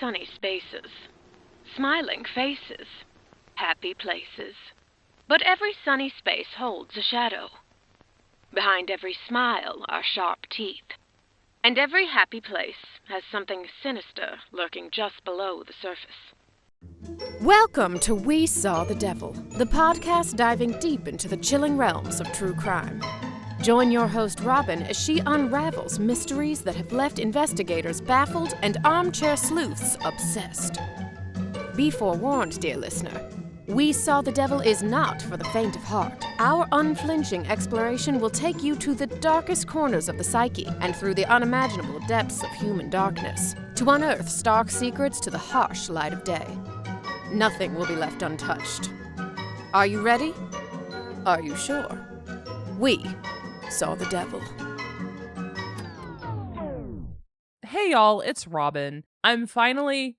sunny spaces, smiling faces, happy places. But every sunny space holds a shadow. Behind every smile are sharp teeth, and every happy place has something sinister lurking just below the surface. Welcome to We Saw the Devil, the podcast diving deep into the chilling realms of true crime. Join your host Robin as she unravels mysteries that have left investigators baffled and armchair sleuths obsessed. Be forewarned, dear listener. We Saw the Devil is not for the faint of heart. Our unflinching exploration will take you to the darkest corners of the psyche and through the unimaginable depths of human darkness to unearth stark secrets to the harsh light of day. Nothing will be left untouched. Are you ready? Are you sure? We saw the devil. Hey y'all, it's Robin. I'm finally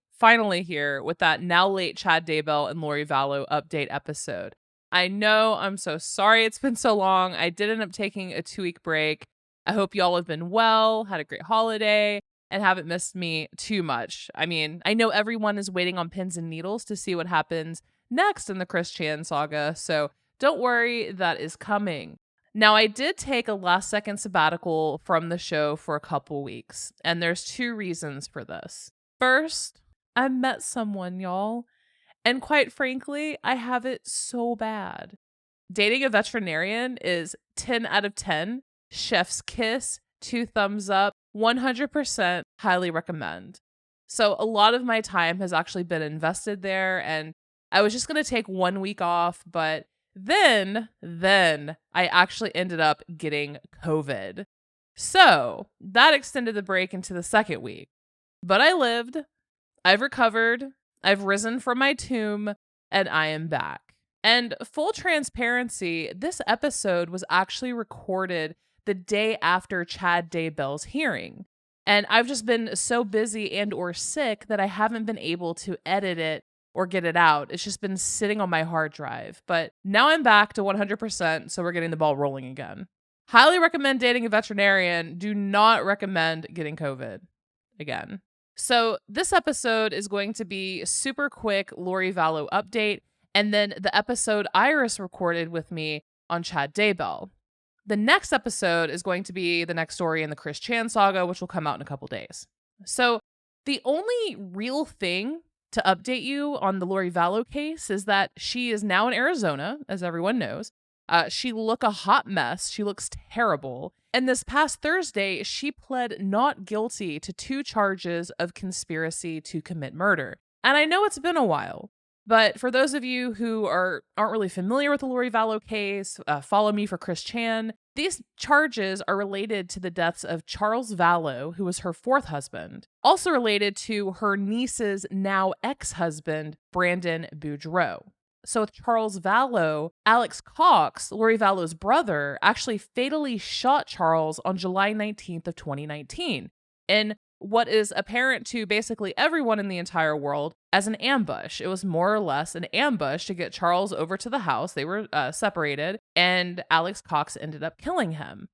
here with that now late Chad Daybell and Lori Vallow update episode. I know, I'm so sorry it's been so long. I did end up taking a 2-week break. I hope y'all have been well, had a great holiday, and haven't missed me too much. I mean, I know everyone is waiting on pins and needles to see what happens next in the Chris Chan saga, so don't worry, that is coming. Now, I did take a last-second sabbatical from the show for a couple weeks, and there's 2 reasons for this. First, I met someone, y'all, and quite frankly, I have it so bad. Dating a veterinarian is 10 out of 10, chef's kiss, 2 thumbs up, 100% highly recommend. So a lot of my time has actually been invested there, and I was just going to take 1 week off, but then I actually ended up getting COVID. So that extended the break into the 2nd week. But I lived, I've recovered, I've risen from my tomb, and I am back. And full transparency, this episode was actually recorded the day after Chad Daybell's hearing. And I've just been so busy and or sick that I haven't been able to edit it or get it out. It's just been sitting on my hard drive. But now I'm back to 100%, so we're getting the ball rolling again. Highly recommend dating a veterinarian. Do not recommend getting COVID again. So this episode is going to be a super quick Lori Vallow update, and then the episode Iris recorded with me on Chad Daybell. The next episode is going to be the next story in the Chris Chan saga, which will come out in a couple days. So the only real thing to update you on the Lori Vallow case is that she is now in Arizona, as everyone knows. She looked a hot mess. She looks terrible. And this past Thursday, she pled not guilty to 2 charges of conspiracy to commit murder. And I know it's been a while, but for those of you who aren't really familiar with the Lori Vallow case, follow me for Chris Chan. These charges are related to the deaths of Charles Vallow, who was her 4th husband, also related to her niece's now ex-husband, Brandon Boudreaux. So with Charles Vallow, Alex Cox, Lori Vallow's brother, actually fatally shot Charles on July 19th of 2019 in what is apparent to basically everyone in the entire world as an ambush. It was more or less an ambush to get Charles over to the house. They were separated, and Alex Cox ended up killing him.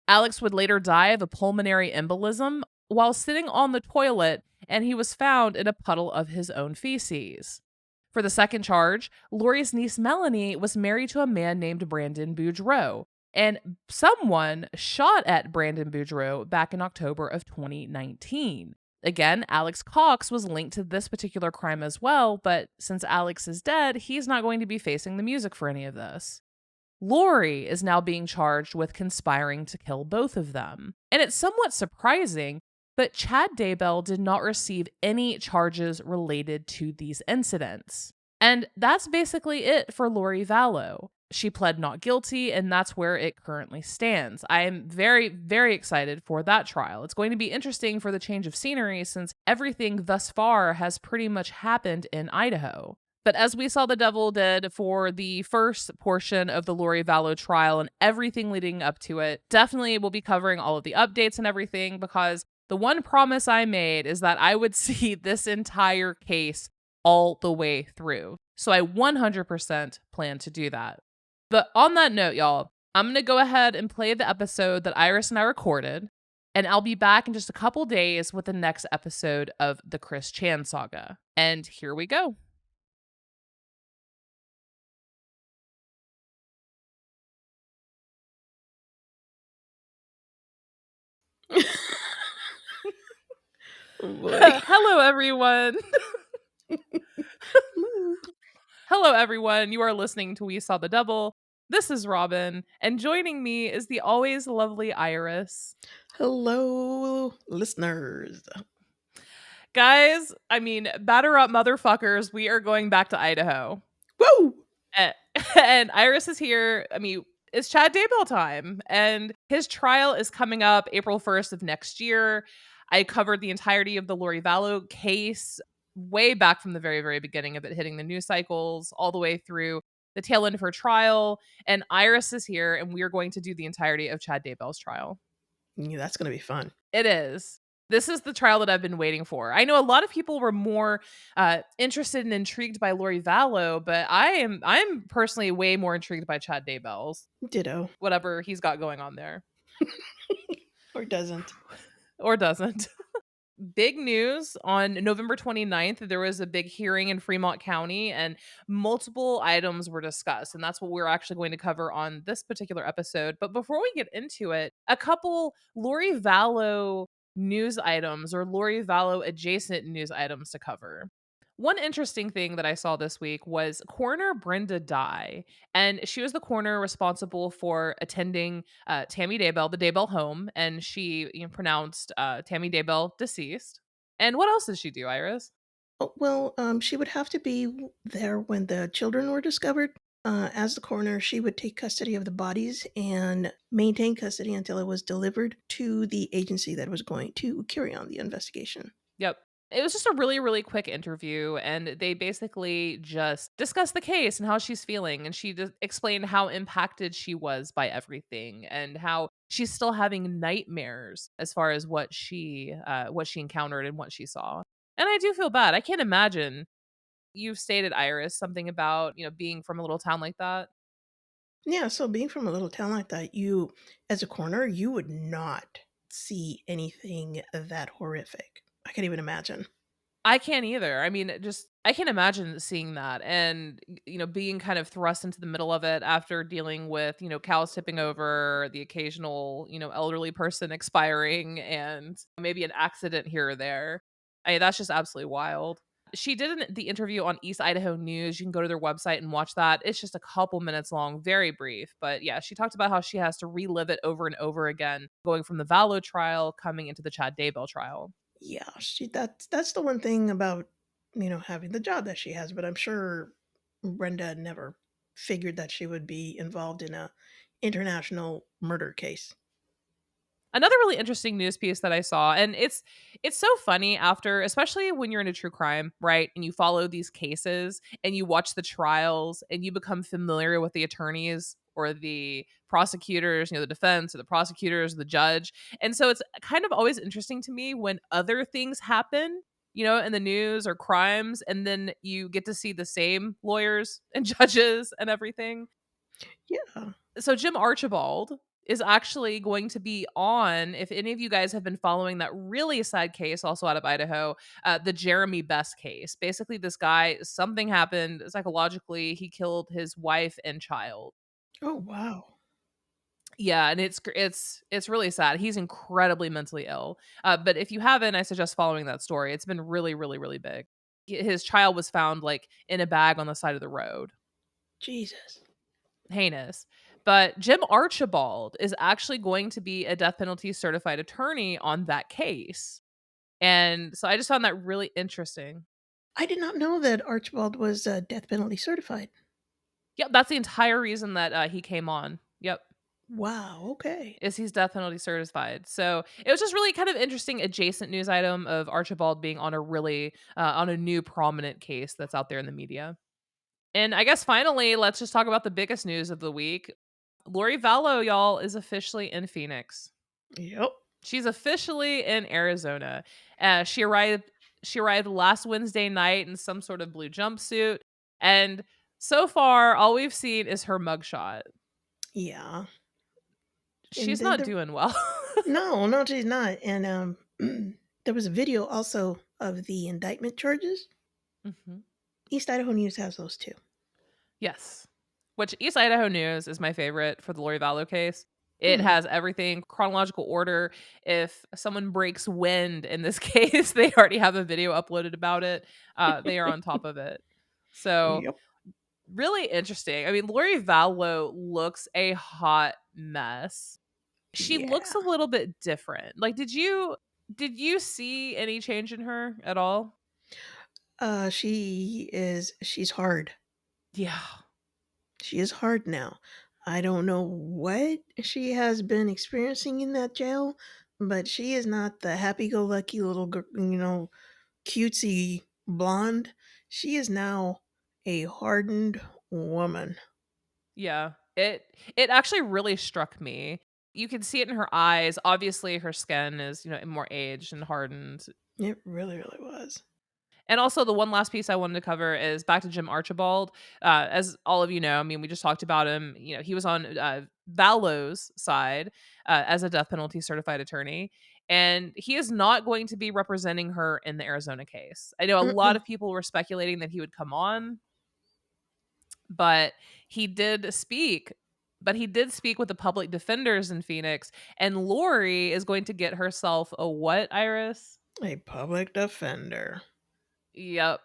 Alex would later die of a pulmonary embolism while sitting on the toilet, and he was found in a puddle of his own feces. For the 2nd charge, Lori's niece Melanie was married to a man named Brandon Boudreaux, and someone shot at Brandon Boudreaux back in October of 2019. Again, Alex Cox was linked to this particular crime as well, but since Alex is dead, he's not going to be facing the music for any of this. Lori is now being charged with conspiring to kill both of them. And it's somewhat surprising, but Chad Daybell did not receive any charges related to these incidents. And that's basically it for Lori Vallow. She pled not guilty, and that's where it currently stands. I am very, very excited for that trial. It's going to be interesting for the change of scenery since everything thus far has pretty much happened in Idaho. But as We Saw the Devil did for the first portion of the Lori Vallow trial and everything leading up to it, definitely will be covering all of the updates and everything, because the one promise I made is that I would see this entire case all the way through. So I 100% plan to do that. But on that note, y'all, I'm going to go ahead and play the episode that Iris and I recorded. And I'll be back in just a couple days with the next episode of the Chris Chan saga. And here we go. Oh boy. Hello, everyone. Hello, everyone. You are listening to We Saw the Devil. This is Robin, and joining me is the always lovely Iris. Hello, listeners. Guys, I mean, batter up, motherfuckers. We are going back to Idaho. Woo! And Iris is here. I mean, it's Chad Daybell time, and his trial is coming up April 1st of next year. I covered the entirety of the Lori Vallow case way back from the very, very beginning of it hitting the news cycles, all the way through the tail end of her trial. And Iris is here, and we are going to do the entirety of Chad Daybell's trial. Yeah, that's going to be fun. It is. This is the trial that I've been waiting for. I know a lot of people were more interested and intrigued by Lori Vallow, but I'm personally way more intrigued by Chad Daybell's, Ditto. whatever he's got going on there. Or doesn't. Or doesn't. Big news on November 29th, there was a big hearing in Fremont County and multiple items were discussed. And that's what we're actually going to cover on this particular episode. But before we get into it, a couple Lori Vallow news items or Lori Vallow adjacent news items to cover. One interesting thing that I saw this week was Coroner Brenda Dye, and she was the coroner responsible for attending Tammy Daybell, the Daybell home, and she pronounced Tammy Daybell deceased. And what else did she do, Iris? Oh, well, she would have to be there when the children were discovered. As the coroner, she would take custody of the bodies and maintain custody until it was delivered to the agency that was going to carry on the investigation. Yep. It was just a really, really quick interview, and they basically just discussed the case and how she's feeling. And she explained how impacted she was by everything and how she's still having nightmares as far as what she encountered and what she saw. And I do feel bad. I can't imagine. You've stated, Iris, something about being from a little town like that. Yeah, so being from a little town like that, you, as a coroner, you would not see anything that horrific. I can't even imagine. I can't either. I mean, I can't imagine seeing that and, being kind of thrust into the middle of it after dealing with, cows tipping over, the occasional, elderly person expiring, and maybe an accident here or there. That's just absolutely wild. She did the interview on East Idaho News. You can go to their website and watch that. It's just a couple minutes long, very brief. But yeah, she talked about how she has to relive it over and over again, going from the Vallow trial coming into the Chad Daybell trial. Yeah, that's the one thing about, having the job that she has, but I'm sure Brenda never figured that she would be involved in a international murder case. Another really interesting news piece that I saw, and it's so funny after, especially when you're into true crime, right? And you follow these cases and you watch the trials and you become familiar with the attorneys or the prosecutors, the defense or the prosecutors, the judge. And so it's kind of always interesting to me when other things happen, in the news or crimes, and then you get to see the same lawyers and judges and everything. Yeah. So Jim Archibald is actually going to be on, if any of you guys have been following that really sad case also out of Idaho, the Jeremy Best case. Basically, this guy, something happened psychologically. He killed his wife and child. Oh, wow. Yeah, and it's really sad. He's incredibly mentally ill. But if you haven't, I suggest following that story. It's been really, really, really big. His child was found like in a bag on the side of the road. Jesus. Heinous. But Jim Archibald is actually going to be a death penalty certified attorney on that case. And so I just found that really interesting. I did not know that Archibald was death penalty certified. Yep, that's the entire reason that he came on. Yep. Wow, okay. Is he's death penalty certified. So it was just really kind of interesting adjacent news item of Archibald being on a new prominent case that's out there in the media. And I guess finally, let's just talk about the biggest news of the week. Lori Vallow, y'all, is officially in Phoenix. Yep. She's officially in Arizona. She arrived last Wednesday night in some sort of blue jumpsuit, and so far, all we've seen is her mugshot. Yeah. She's not doing well. No, she's not. And there was a video also of the indictment charges. Hmm. East Idaho News has those too. Yes. Which East Idaho News is my favorite for the Lori Vallow case. It Hmm. has everything chronological order. If someone breaks wind in this case, they already have a video uploaded about it. They are on top of it. So Yep. really interesting. I mean, Lori Vallow looks a hot mess. She looks Yeah. a little bit different. Like, did you see any change in her at all? She's hard. Yeah. She is hard now. I don't know what she has been experiencing in that jail, but she is not the happy-go-lucky little, cutesy blonde. She is now a hardened woman. Yeah. It actually really struck me. You can see it in her eyes. Obviously, her skin is, more aged and hardened. It really, really was. And also, the one last piece I wanted to cover is back to Jim Archibald. As all of you know, I mean, we just talked about him. He was on Vallow's side as a death penalty certified attorney, and he is not going to be representing her in the Arizona case. I know a lot Mm-mm. of people were speculating that he would come on, but he did speak. But he did speak with the public defenders in Phoenix, and Lori is going to get herself a what, Iris? A public defender. Yep.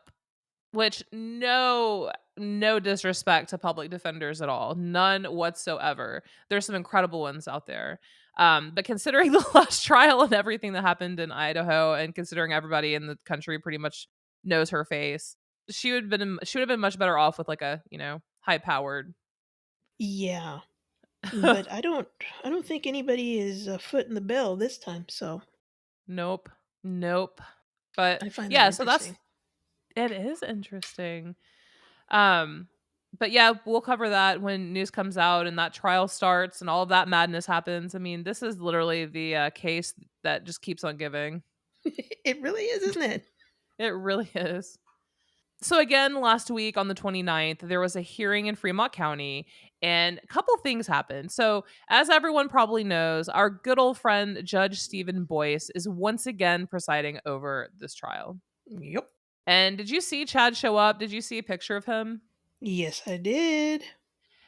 Which no disrespect to public defenders at all. None whatsoever. There's some incredible ones out there. But considering the last trial and everything that happened in Idaho, and considering everybody in the country pretty much knows her face, she would have been much better off with like a, high powered. Yeah, but I don't think anybody is footing the bill this time. So Nope. Nope. But I find that yeah, so that's interesting. it is interesting. Um, but yeah, we'll cover that when news comes out and that trial starts and all of that madness happens. I mean, this is literally the case that just keeps on giving. It really is, isn't it? It really is. So again, last week on the 29th, there was a hearing in Fremont County and a couple things happened. So, as everyone probably knows, our good old friend Judge Stephen Boyce is once again presiding over this trial. Yep. And did you see Chad show up? Did you see a picture of him? Yes, I did.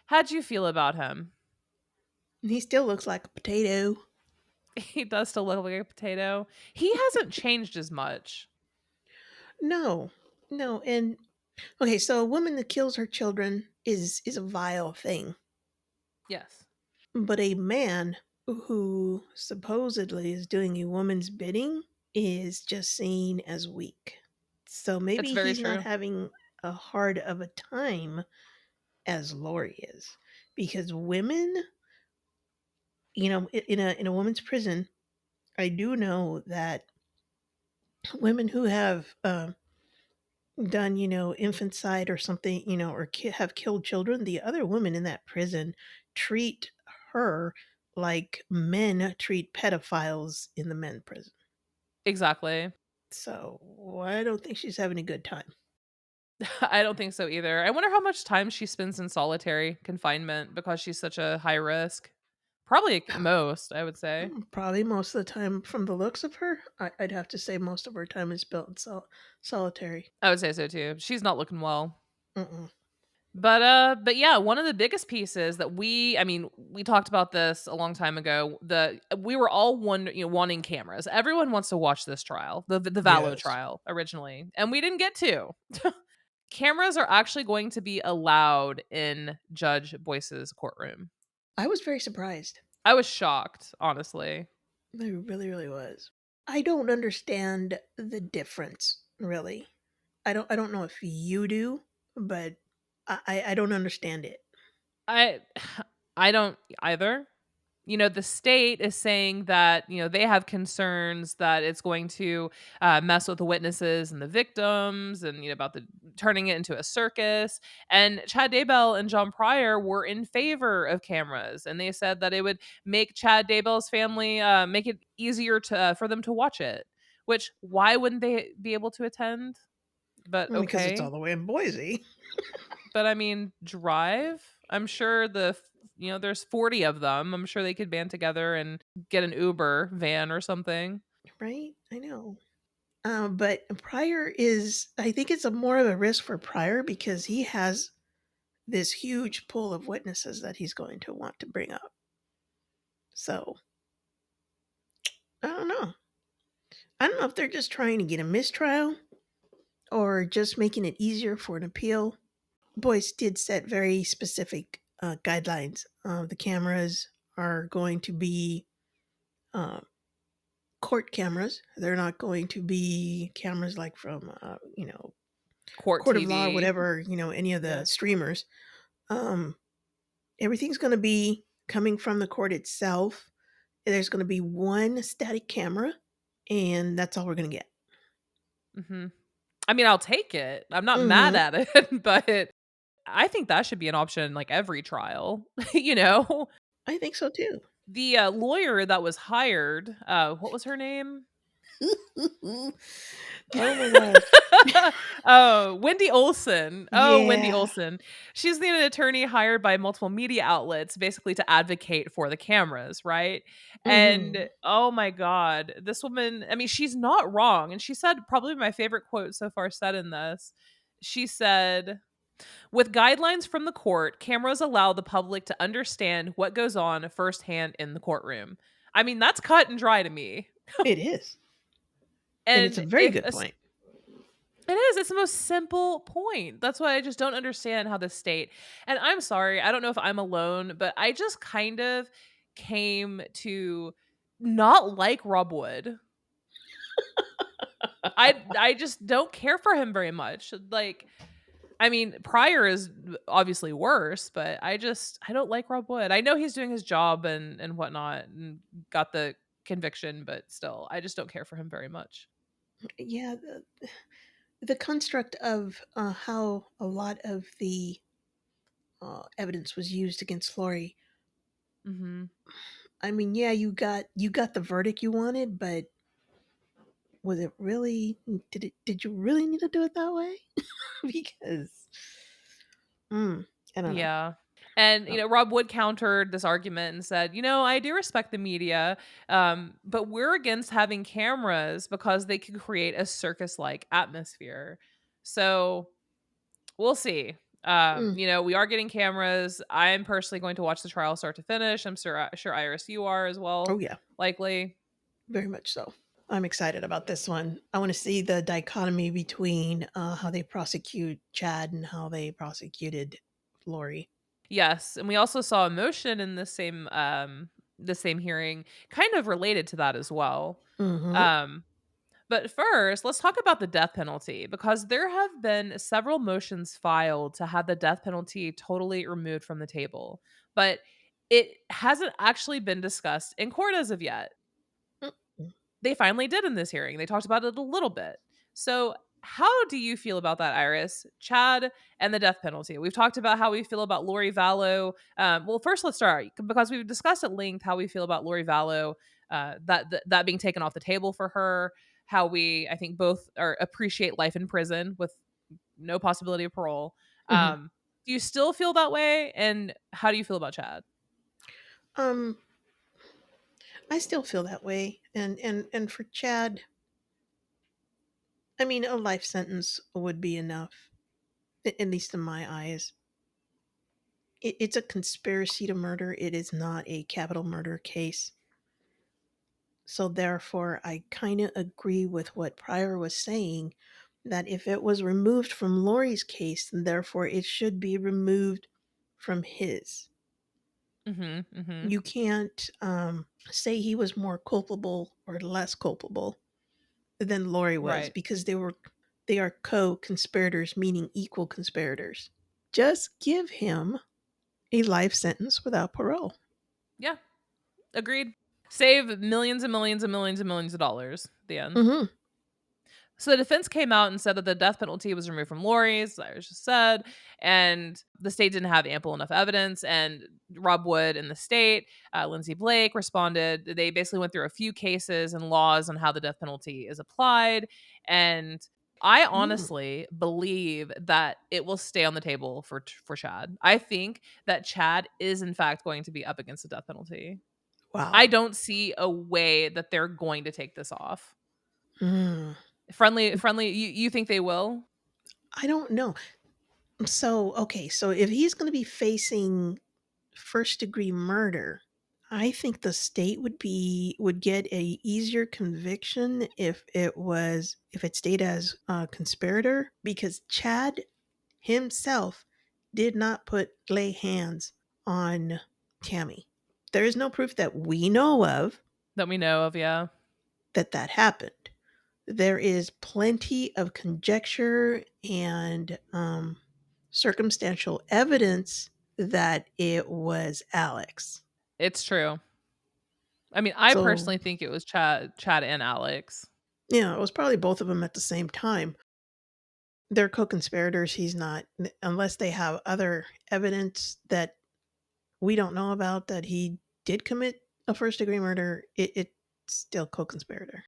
How'd you feel about him? He still looks like a potato. He does still look like a potato. He hasn't changed as much. No, no, and okay, so a woman that kills her children is a vile thing, Yes. but a man who supposedly is doing a woman's bidding is just seen as weak. So It's maybe very he's not true. having a hard of a time as Lori is, because women, in a woman's prison, I do know that women who have done, infanticide or something, or have killed children, the other women in that prison treat her like men treat pedophiles in the men prison. Exactly. So I don't think she's having a good time. I don't think so either. I wonder how much time she spends in solitary confinement because she's such a high risk. Probably most, I would say. Probably most of the time, from the looks of her, I'd have to say most of her time is spent in solitary. I would say so too. She's not looking well. Mm-mm. But yeah, one of the biggest pieces that we talked about this a long time ago. We were all wanting cameras. Everyone wants to watch this trial, the Vallow Yes. trial originally, and we didn't get to. Cameras are actually going to be allowed in Judge Boyce's courtroom. I was very surprised. I was shocked, honestly. I really, really was. I don't understand the difference, really. I don't know if you do, but I don't understand it. I I don't either. The state is saying that, they have concerns that it's going to mess with the witnesses and the victims and, about the turning it into a circus. And Chad Daybell and John Pryor were in favor of cameras. And they said that it would make Chad Daybell's family, make it easier for them to watch it, which why wouldn't they be able to attend? But Because it's all okay. the way in Boise. But I mean, drive. I'm sure there's 40 of them. I'm sure they could band together and get an Uber van or something. Right? I know. But Pryor is, I think it's a more of a risk for Pryor because he has this huge pool of witnesses that he's going to want to bring up. So, I don't know. I don't know if they're just trying to get a mistrial or just making it easier for an appeal. Boyce did set very specific guidelines. The cameras are going to be uh, court cameras. They're not going to be cameras like from, Court Court of Law or TV. whatever, any of the Yeah. streamers. Um, Everything's going to be coming from the court itself. There's going to be one static camera, and that's all we're going to get. hmm I mean, I'll take it. I'm not mad Mm-hmm. at it, but I think that should be an option like every trial, you know? I think so too. The lawyer that was hired, what was her name? Oh my gosh. Oh, Wendy Olson. Oh, Wendy Yeah. Olson. She's the attorney hired by multiple media outlets basically to advocate for the cameras, right? Mm-hmm. And oh my God, this woman, I mean, she's not wrong. And she said probably my favorite quote so far said in this. She said, with guidelines from the court, cameras allow the public to understand what goes on firsthand in the courtroom. I mean, that's cut and dry to me. It is. And it's a And very if good point. it is. It's the most simple point. That's why I just don't understand how the state, and I'm sorry, I don't know if I'm alone, but I just kind of came to not like Rob Wood. I just don't care for him very much. Like, I mean, Pryor is obviously worse, but I don't like Rob Wood. I know he's doing his job and whatnot and got the conviction, but still, I just don't care for him very much. Yeah, the construct of how a lot of the evidence was used against Lori. hmm I mean, yeah, you got the verdict you wanted, but was it really? Did you really need to do it that way? Because I don't know. Yeah. And, Um, Rob Wood countered this argument and said, I do respect the media, but we're against having cameras because they could create a circus like atmosphere. So we'll see. mm, We are getting cameras. I'm personally going to watch the trial start to finish. I'm sure Iris, you are as oh well, yeah, likely. very much so. I'm excited about this one. I want to see the dichotomy between how they prosecute Chad and how they prosecuted Lori. Yes, and we also saw a motion in the same hearing kind of related to that as well. Mm-hmm. Um But first, let's talk about the death penalty because there have been several motions filed to have the death penalty totally removed from the table. But it hasn't actually been discussed in court as of yet. Mm-mm. They finally did in this hearing. They talked about it a little bit. So, how do you feel about that, Iris? Chad and the death penalty. We've talked about how we feel about Lori Vallow. Well, first, let's start because we've discussed at length how we feel about Lori Vallow, that being taken off the table for her. How we, I think, both appreciate life in prison with no possibility of parole. Mm-hmm. Do you still feel that way? And how do you feel about Chad? Um, I still feel that way, and for Chad, I mean, a life sentence would be enough, at least in my eyes. It's a conspiracy to murder. It is not a capital murder case. So therefore, I kind of agree with what Pryor was saying that if it was removed from Lori's case, then therefore it should be removed from his. Mm-hmm. Mm-hmm. You can't say he was more culpable or less culpable than Lori was Right. because they are co-conspirators, meaning equal conspirators. Just give him a life sentence without parole. Yeah. Agreed. Save millions and millions and millions and millions of dollars at the end. Mm-hmm. So the defense came out and said that the death penalty was removed from Lori, as Iris just said, and the state didn't have ample enough evidence. And Rob Wood and the state, Lindsay Blake responded. They basically went through a few cases and laws on how the death penalty is applied. And I Mm, honestly believe that it will stay on the table for Chad. I think that Chad is in fact going to be up against the death penalty. wow. I don't see a way that they're going to take this off. Mm. Friendly, you think they will? I don't know. So, okay, so if he's going to be facing first degree murder, I think the state would get a easier conviction if it stayed as a conspirator, because Chad himself did not lay hands on Tammy. There is no proof that we know of That we know of, yeah. that happened. There is plenty of conjecture and circumstantial evidence that it was Alex. It's true. I mean, I So, personally think it was Chad and Alex. yeah, it was probably both of them at the same time. They're co-conspirators. He's not, unless they have other evidence that we don't know about that he did commit a first degree murder. It's still co-conspirator.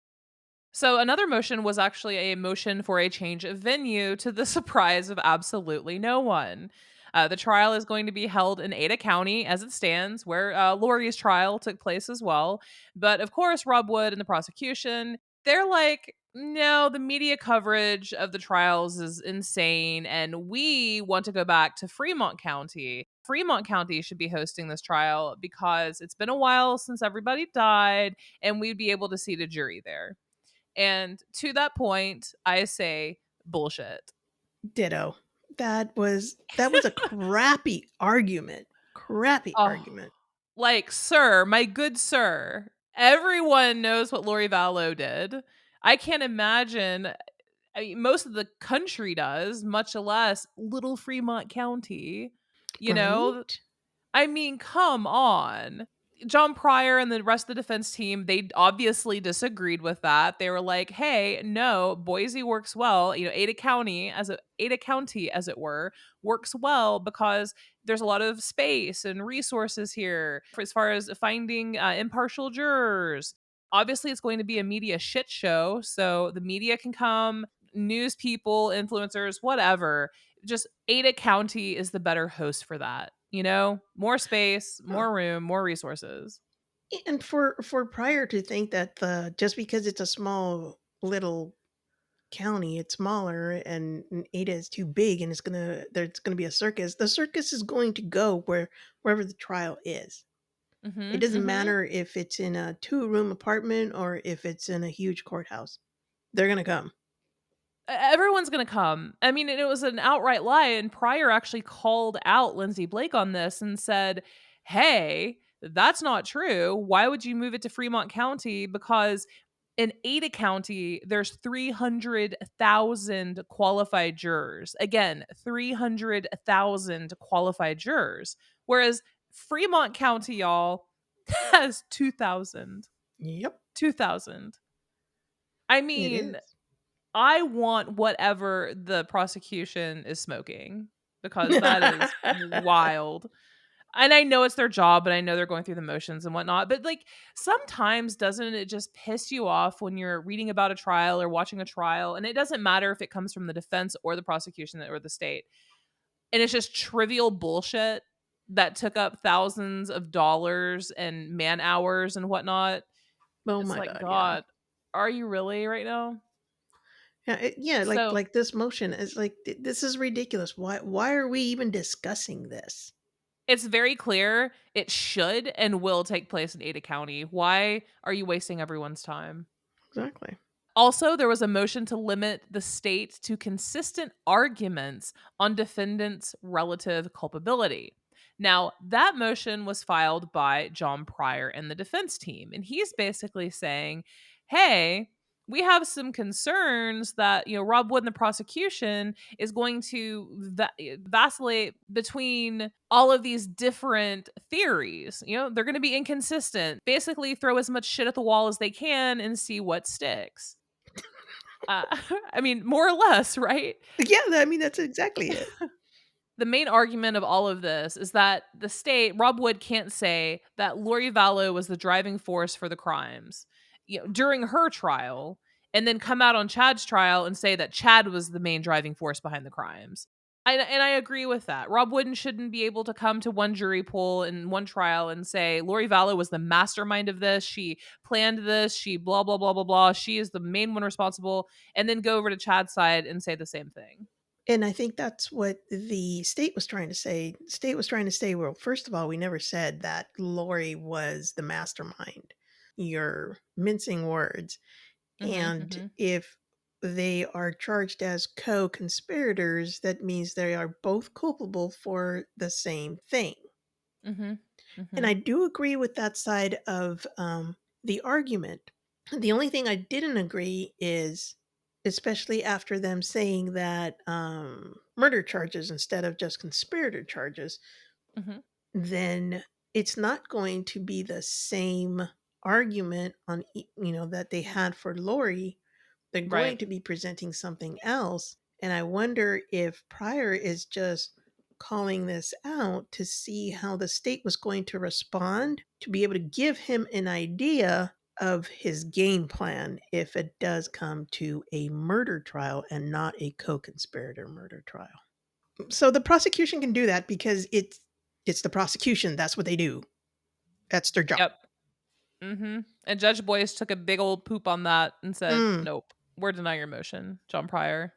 So another motion was actually a motion for a change of venue to the surprise of absolutely no one. The trial is going to be held in Ada County as it stands, where Lori's trial took place as well. But of course, Rob Wood and the prosecution, they're like, no, the media coverage of the trials is insane, and we want to go back to Fremont County. Fremont County should be hosting this trial because it's been a while since everybody died, and we'd be able to seat a jury there. And to that point, I say bullshit. Ditto. That was a crappy argument. Crappy Oh, argument. like, sir, my good sir, everyone knows what Lori Vallow did. I can't imagine. I mean, most of the country does, much less little Fremont County. You know, Right? I mean, come on. John Pryor and the rest of the defense team, they obviously disagreed with that. They were like, "Hey, no, Boise works well. You know, Ada County, as it were, works well because there's a lot of space and resources here for as far as finding impartial jurors. Obviously, it's going to be a media shit show, so the media can come, news people, influencers, whatever. Just Ada County is the better host for that. You know, more space, Huh. more room, more resources." And for Pryor to think that the just because it's a small little county, it's smaller, and Ada is too big, and there's gonna be a circus. The circus is going to go wherever the trial is. It Mhm. doesn't Mhm. matter if it's in a two-room apartment or if it's in a huge courthouse. They're gonna come. Everyone's gonna come. I mean, it was an outright lie, and Pryor actually called out Lindsay Blake on this and said, "Hey, that's not true. Why would you move it to Fremont County? Because in Ada County, there's 300,000 qualified jurors. Again, 300,000 qualified jurors. Whereas Fremont County, y'all, has 2,000. Yep, 2,000. I it mean, is. I want whatever the prosecution is smoking because that is wild. And I know it's their job, and I know they're going through the motions and whatnot. But like sometimes doesn't it just piss you off when you're reading about a trial or watching a trial, and it doesn't matter if it comes from the defense or the prosecution or the state, and it's just trivial bullshit that took up thousands of dollars and man hours and whatnot. Oh It's my like, god, yeah. God, are you really right now? Yeah, yeah, So like this motion is like this is ridiculous. Why are we even discussing this? it's very clear it should and will take place in Ada County. Why are you wasting everyone's time? Exactly. Also, there was a motion to limit the state to consistent arguments on defendants' relative culpability. Now, that motion was filed by John Pryor and the defense team, and he's basically saying, "Hey, we have some concerns that, Rob Wood and the prosecution is going to vacillate between all of these different theories. They're going to be inconsistent. Basically, throw as much shit at the wall as they can and see what sticks." Uh, I mean, more or less, right? Yeah, I mean that's exactly it. The main argument of all of this is that the state, Rob Wood, can't say that Lori Vallow was the driving force for the crimes, during her trial, and then come out on Chad's trial and say that Chad was the main driving force behind the crimes. And I agree with that. Rob Wooden shouldn't be able to come to one jury pool in one trial and say Lori Vallow was the mastermind of this. She planned this. She blah, blah, blah, blah, blah. She is the main one responsible. And then go over to Chad's side and say the same thing. And I think that's what the state was trying to say. State was trying to say, well, first of all, we never said that Lori was the mastermind. You're mincing words. And if they are charged as co-conspirators, that means they are both culpable for the same thing. And I do agree with that side of the argument. The only thing I didn't agree is, especially after them saying that murder charges instead of just conspirator charges, then it's not going to be the same argument on that they had for Lori. They're going to be presenting something else, and I wonder if Pryor is just calling this out to see how the state was going to respond, to be able to give him an idea of his game plan if it does come to a murder trial and not a co-conspirator murder trial. So the prosecution can do that because it's the prosecution. That's what they do. That's their job. Yep. And Judge Boyce took a big old poop on that and said, nope, we're denying your motion, John Pryor.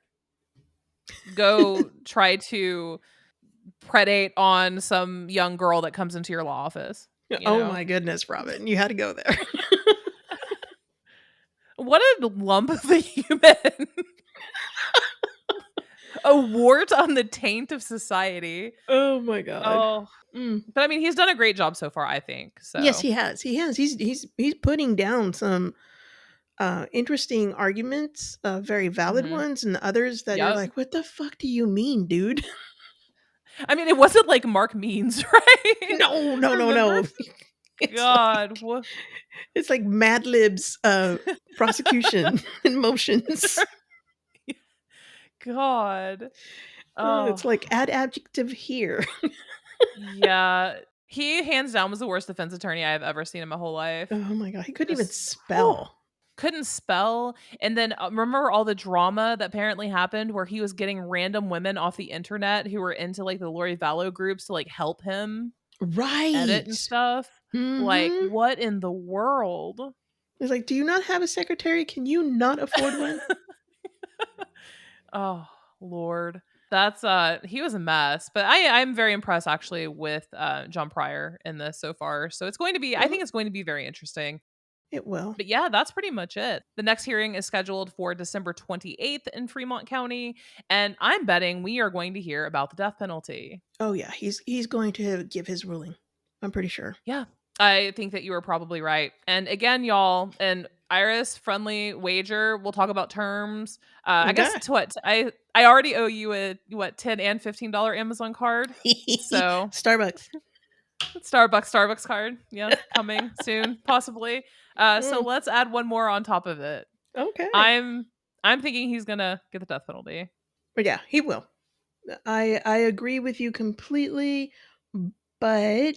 Go try to predate on some young girl that comes into your law office. My goodness, Robin, you had to go there. What a lump of a human. A wart on the taint of society. Oh my God. But I mean, he's done a great job so far, I think. So yes, he has. He's putting down some interesting arguments, very valid ones, and others that you're like, what the fuck do you mean, dude? I mean, it wasn't like Mark Means, right? No. God, it's like Mad Lib's prosecution in motions. God. It's like add adjective here. Yeah. He hands down was the worst defense attorney I've ever seen in my whole life. Oh my God. He couldn't even spell. Couldn't spell. And then remember all the drama that apparently happened where he was getting random women off the internet who were into like the Lori Vallow groups to like help him edit and stuff. Like, what in the world? It's like, do you not have a secretary? Can you not afford one? Oh, Lord. That's he was a mess. But I'm very impressed actually with John Pryor in this so far. So it's going to be I think it's going to be very interesting. It will. But yeah, that's pretty much it. The next hearing is scheduled for December 28th in Fremont County, and I'm betting we are going to hear about the death penalty. Oh yeah, he's going to give his ruling. I'm pretty sure. Yeah. I think that you are probably right. And again, y'all, and Iris, friendly wager, we'll talk about terms. I guess it's what I already owe you a $10 and $15 Amazon card. So Starbucks card. Yeah, coming soon, possibly. So let's add one more on top of it. Okay. I'm thinking he's gonna get the death penalty. But yeah, he will. I agree with you completely, but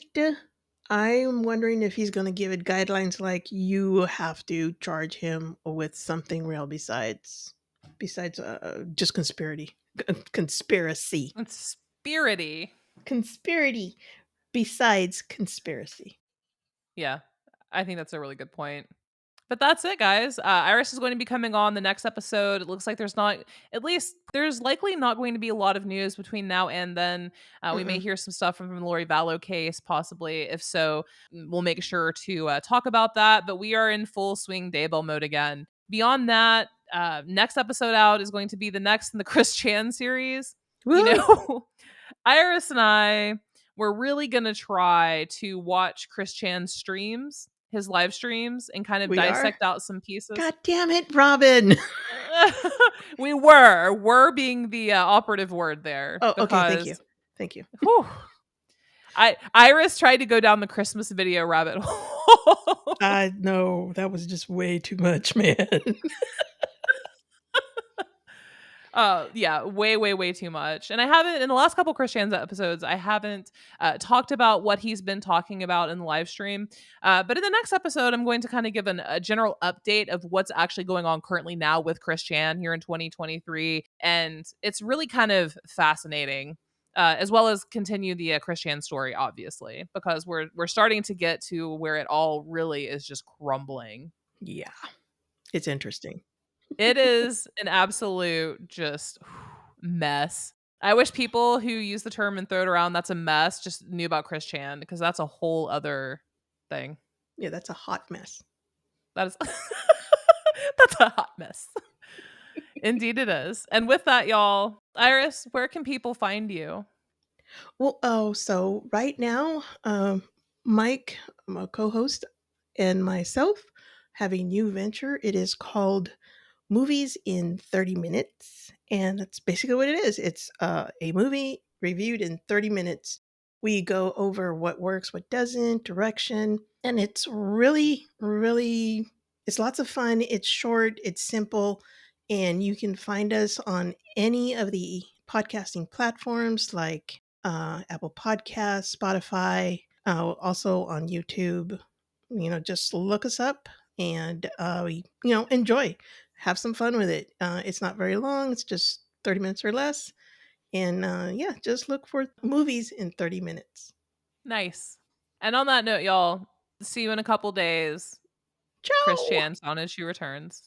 I'm wondering if he's going to give it guidelines like you have to charge him with something real besides just conspiracy. Conspiracy. Besides conspiracy. Yeah, I think that's a really good point. But that's it, guys. Iris is going to be coming on the next episode. It looks like there's likely not going to be a lot of news between now and then. We may hear some stuff from the Lori Vallow case, possibly. If so, we'll make sure to talk about that. But we are in full swing Daybell mode again. Beyond that, next episode out is going to be the next in the Chris Chan series. Woo! Iris and I were really going to try to watch Chris Chan's streams, his live streams, and kind of dissect out some pieces. God damn it, Robin. We were being the operative word there. Oh, okay. Thank you. Iris tried to go down the Christmas video rabbit hole. No, that was just way too much, man. Yeah, way too much. And I haven't in the last couple Christian's episodes, I haven't talked about what he's been talking about in the live stream. But in the next episode, I'm going to kind of give a general update of what's actually going on currently now with Christian here in 2023, and it's really kind of fascinating. As well as continue the Christian story, obviously, because we're starting to get to where it all really is just crumbling. Yeah, it's interesting. It is an absolute just mess. I wish people who use the term and throw it around, "That's a mess," just knew about Chris Chan because that's a whole other thing. Yeah, that's a hot mess. That is that's a hot mess. Indeed it is. And with that, y'all, Iris, where can people find you? Well, oh, so right now, Mike, my co-host, and myself have a new venture. It is called Movies in 30 Minutes, and that's basically what it is. It's a movie reviewed in 30 minutes. We go over what works, what doesn't, direction, and it's really, it's lots of fun. It's short, it's simple, and you can find us on any of the podcasting platforms like Apple Podcasts, Spotify, also on YouTube. Just look us up and enjoy, have some fun with it. It's not very long; it's just 30 minutes or less. And yeah, just look for movies in 30 minutes. Nice. And on that note, y'all, see you in a couple days. Chris Ciao. Chan's on as she returns.